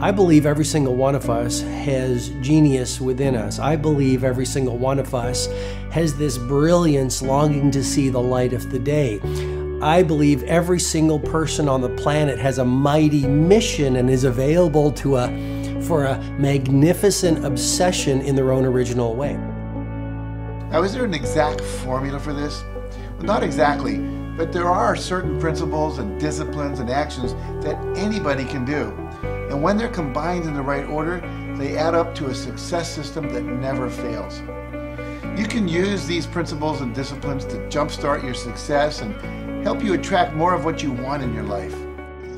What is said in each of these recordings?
I believe every single one of us has genius within us. I believe every single one of us has this brilliance longing to see the light of the day. I believe every single person on the planet has a mighty mission and is available for a magnificent obsession in their own original way. Now, is there an exact formula for this? Well, not exactly, but there are certain principles and disciplines and actions that anybody can do. And when they're combined in the right order, they add up to a success system that never fails. You can use these principles and disciplines to jumpstart your success and help you attract more of what you want in your life.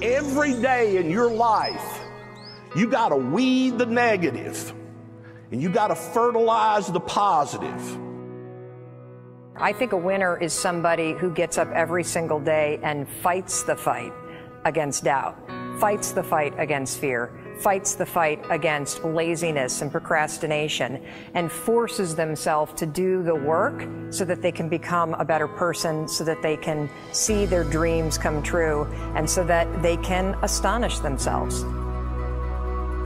Every day in your life, you got to weed the negative and you got to fertilize the positive. I think a winner is somebody who gets up every single day and fights the fight against doubt, fights the fight against fear, fights the fight against laziness and procrastination, and forces themselves to do the work so that they can become a better person, so that they can see their dreams come true, and so that they can astonish themselves.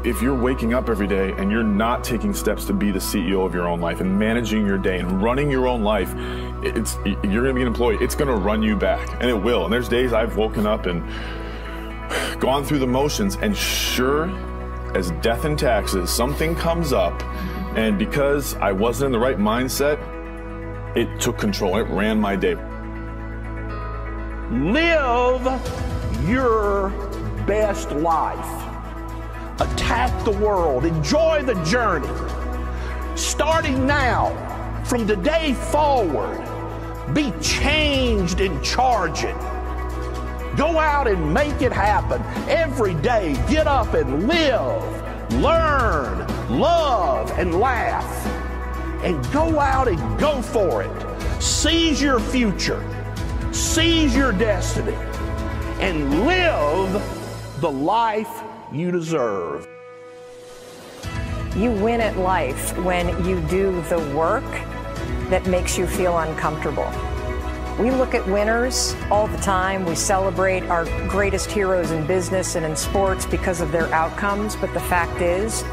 If you're waking up every day and you're not taking steps to be the CEO of your own life and managing your day and running your own life, you're gonna be an employee. It's gonna run you back, and it will. And there's days I've woken up and gone through the motions, and sure as death and taxes, something comes up, and because I wasn't in the right mindset, it took control. It ran my day. Live your best life. Attack the world. Enjoy the journey. Starting now, from today forward, be changed and charge it. Go out and make it happen. Every day, get up and live, learn, love, and laugh. And go out and go for it. Seize your future. Seize your destiny. And live the life you deserve. You win at life when you do the work that makes you feel uncomfortable. We look at winners all the time. We celebrate our greatest heroes in business and in sports because of their outcomes, but the fact is,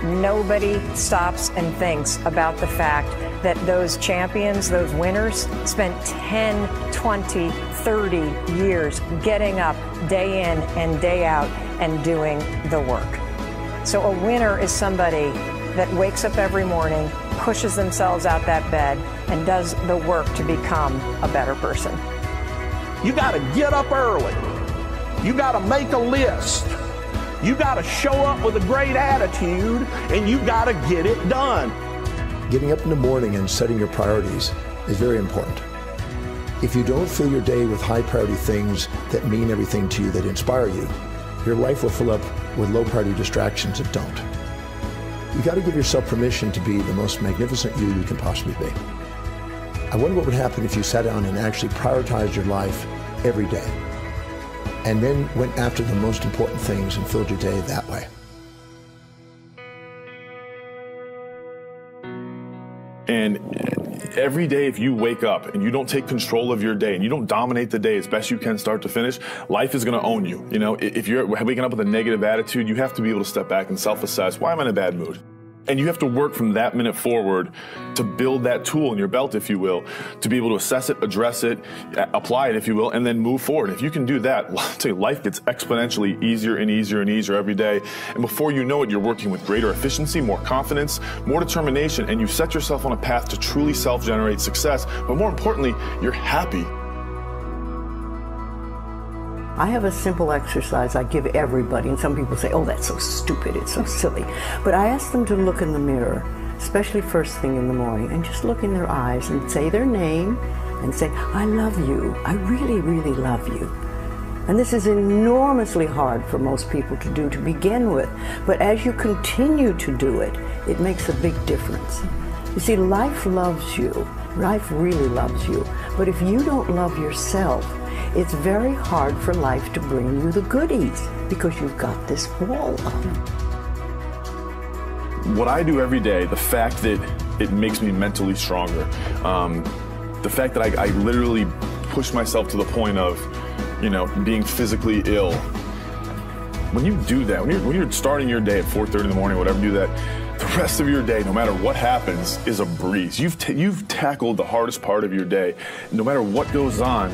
nobody stops and thinks about the fact that those champions, those winners, spent 10, 20, 30 years getting up day in and day out and doing the work. So a winner is somebody that wakes up every morning, pushes themselves out that bed, and does the work to become a better person. You got to get up early. You got to make a list. You got to show up with a great attitude, and you got to get it done. Getting up in the morning and setting your priorities is very important. If you don't fill your day with high priority things that mean everything to you, that inspire you, your life will fill up with low priority distractions that don't. You got to give yourself permission to be the most magnificent you can possibly be. I wonder what would happen if you sat down and actually prioritized your life every day, and then went after the most important things and filled your day that way. And every day, if you wake up and you don't take control of your day and you don't dominate the day as best you can start to finish, life is going to own you. You know, if you're waking up with a negative attitude, you have to be able to step back and self-assess. Why am I in a bad mood? And you have to work from that minute forward to build that tool in your belt, if you will, to be able to assess it, address it, apply it, if you will, and then move forward. If you can do that, I'll tell you, life gets exponentially easier and easier and easier every day. And before you know it, you're working with greater efficiency, more confidence, more determination, and you set yourself on a path to truly self-generate success. But more importantly, you're happy. I have a simple exercise I give everybody, and some people say, oh, that's so stupid, it's so silly. But I ask them to look in the mirror, especially first thing in the morning, and just look in their eyes and say their name and say, I love you, I really, really love you. And this is enormously hard for most people to do to begin with, but as you continue to do it, it makes a big difference. You see, life loves you, life really loves you, but if you don't love yourself, it's very hard for life to bring you the goodies because you've got this wall up. What I do every day, the fact that it makes me mentally stronger, the fact that I literally push myself to the point of, you know, being physically ill, When you do that, when you're starting your day at 4:30 in the morning, whatever, do that, the rest of your day, no matter what happens, is a breeze. You've tackled the hardest part of your day. No matter what goes on,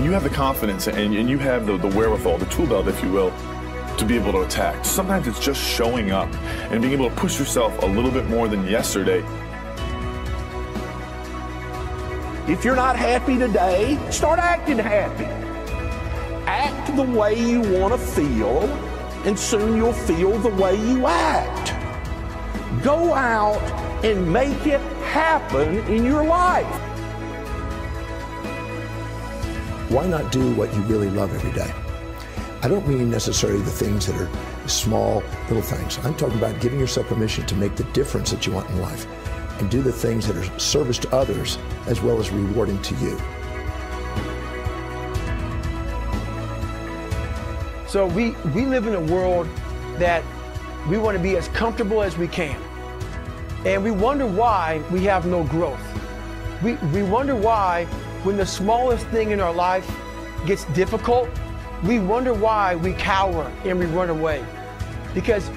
you have the confidence and you have the wherewithal, the tool belt, if you will, to be able to attack. Sometimes it's just showing up and being able to push yourself a little bit more than yesterday. If you're not happy today, start acting happy. Act the way you want to feel, and soon you'll feel the way you act. Go out and make it happen in your life. Why not do what you really love every day? I don't mean necessarily the things that are small, little things. I'm talking about giving yourself permission to make the difference that you want in life and do the things that are service to others as well as rewarding to you. So we live in a world that we want to be as comfortable as we can. And we wonder why we have no growth. We wonder why when the smallest thing in our life gets difficult, we wonder why we cower and we run away. Because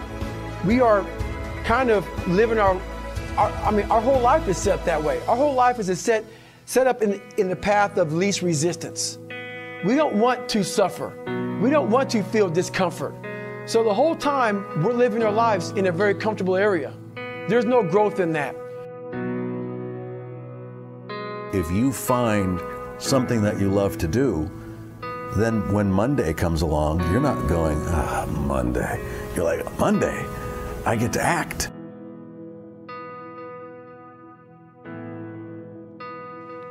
we are kind of living our whole life is set that way. Our whole life is set up in the path of least resistance. We don't want to suffer. We don't want to feel discomfort. So the whole time we're living our lives in a very comfortable area. There's no growth in that. If you find something that you love to do, then when Monday comes along, you're not going, Monday. You're like, Monday, I get to act.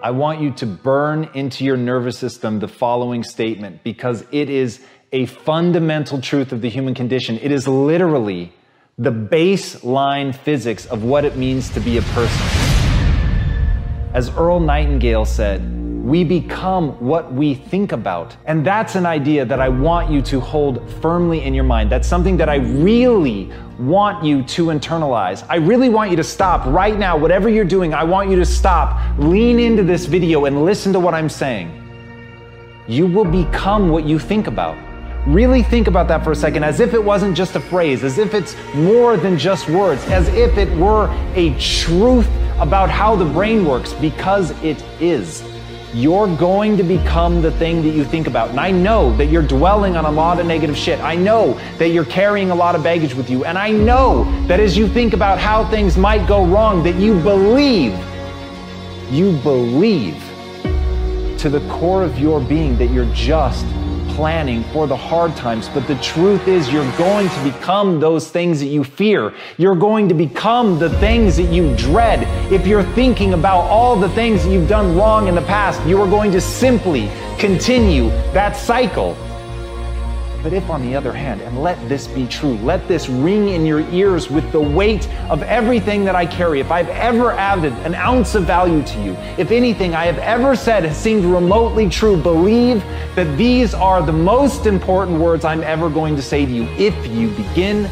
I want you to burn into your nervous system the following statement, because it is a fundamental truth of the human condition. It is literally the baseline physics of what it means to be a person. As Earl Nightingale said, we become what we think about. And that's an idea that I want you to hold firmly in your mind. That's something that I really want you to internalize. I really want you to stop right now. Whatever you're doing, I want you to stop, lean into this video and listen to what I'm saying. You will become what you think about. Really think about that for a second, as if it wasn't just a phrase, as if it's more than just words, as if it were a truth about how the brain works, because it is. You're going to become the thing that you think about. And I know that you're dwelling on a lot of negative shit. I know that you're carrying a lot of baggage with you. And I know that as you think about how things might go wrong, that you believe to the core of your being that you're just planning for the hard times. But the truth is, you're going to become those things that you fear. You're going to become the things that you dread. If you're thinking about all the things that you've done wrong in the past, you are going to simply continue that cycle. But if, on the other hand, and let this be true, let this ring in your ears with the weight of everything that I carry, if I've ever added an ounce of value to you, if anything I have ever said has seemed remotely true, believe that these are the most important words I'm ever going to say to you. If you begin